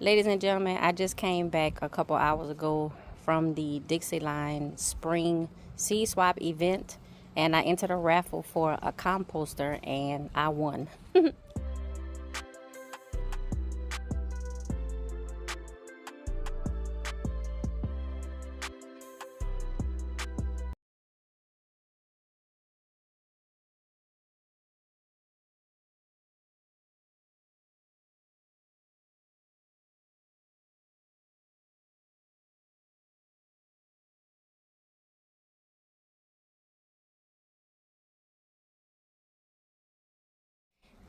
Ladies and gentlemen, I just came back a couple hours ago from the Dixieline Spring Seed Swap event, and I entered a raffle for a composter and I won.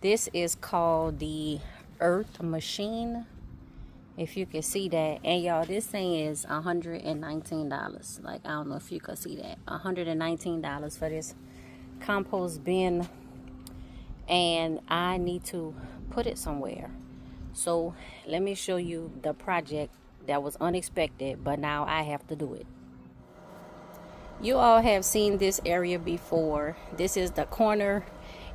This is called the Earth Machine, if you can see that. And y'all, this thing is $119. Like, I don't know if you can see that. $119 for this compost bin, and I need to put it somewhere. So let me show you the project that was unexpected, but now I have to do it. You all have seen this area before. This is the corner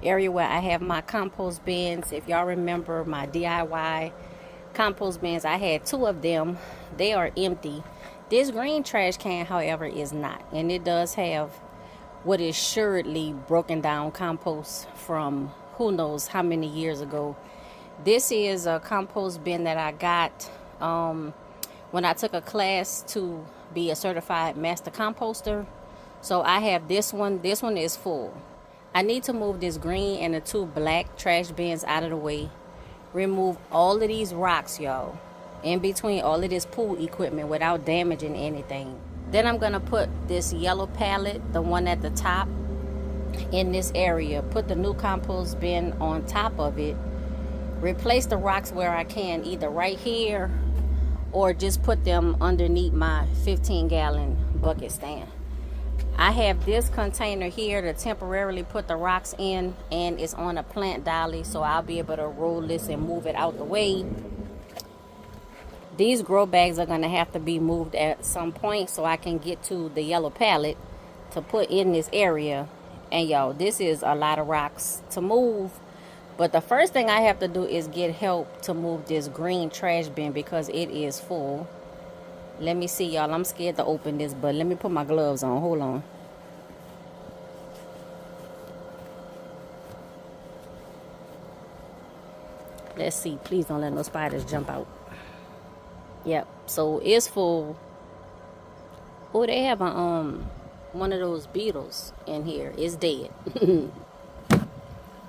area where I have my compost bins. If y'all remember my DIY compost bins, I had 2 of them. They are empty. This green trash can, however, is not, and it does have what is surely broken down compost from who knows how many years ago. This is a compost bin that I got when I took a class to be a certified master composter. So I have this one. This one is full. I need to move this green and the 2 black trash bins out of the way. Remove all of these rocks, y'all, in between all of this pool equipment without damaging anything. Then I'm gonna put this yellow pallet, the one at the top, in this area. Put the new compost bin on top of it. Replace the rocks where I can, either right here or just put them underneath my 15-gallon bucket stand. I have this container here to temporarily put the rocks in, and it's on a plant dolly, so I'll be able to roll this and move it out the way. These grow bags are going to have to be moved at some point so I can get to the yellow pallet to put in this area. And y'all, this is a lot of rocks to move. But the first thing I have to do is get help to move this green trash bin because it is full. Let me see, y'all. I'm scared to open this, but let me put my gloves on. Hold on. Let's see. Please don't let no spiders jump out. Yep. So it's full. Oh, they have a one of those beetles in here. It's dead.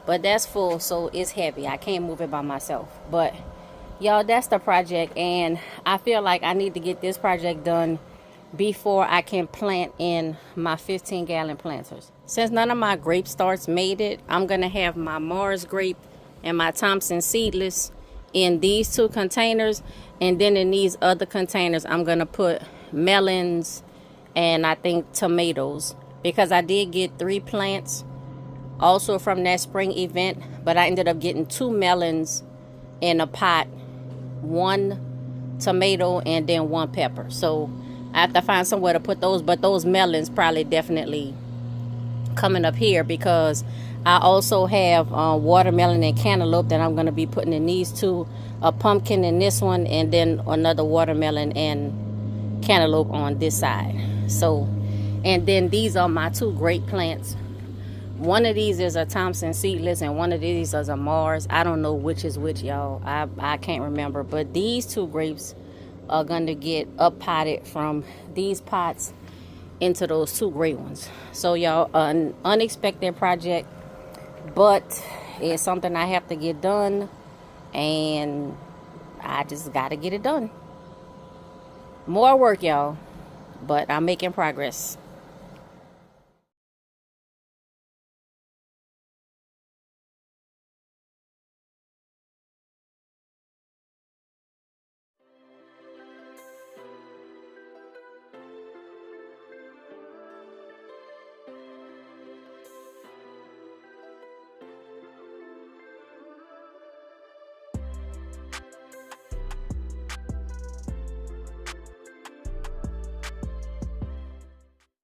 But that's full, so it's heavy. I can't move it by myself. But y'all, that's the project, and I feel like I need to get this project done before I can plant in my 15-gallon planters. Since none of my grape starts made it, I'm gonna have my Mars grape and my Thompson seedless in these 2 containers, and then in these other containers I'm gonna put melons and I think tomatoes, because I did get 3 plants also from that spring event, but I ended up getting 2 melons in a pot, 1 tomato, and then 1 pepper. So I have to find somewhere to put those, but those melons probably definitely coming up here, because I also have watermelon and cantaloupe that I'm going to be putting in these 2, a pumpkin in this one, and then another watermelon and cantaloupe on this side. So, and then these are my 2 grape plants. One of these is a Thompson seedless and one of these is a Mars. I don't know which is which, y'all. I can't remember. But these 2 grapes are going to get up potted from these pots into those 2 great ones. So, y'all, an unexpected project, but it's something I have to get done, and I just got to get it done. More work, y'all, but I'm making progress.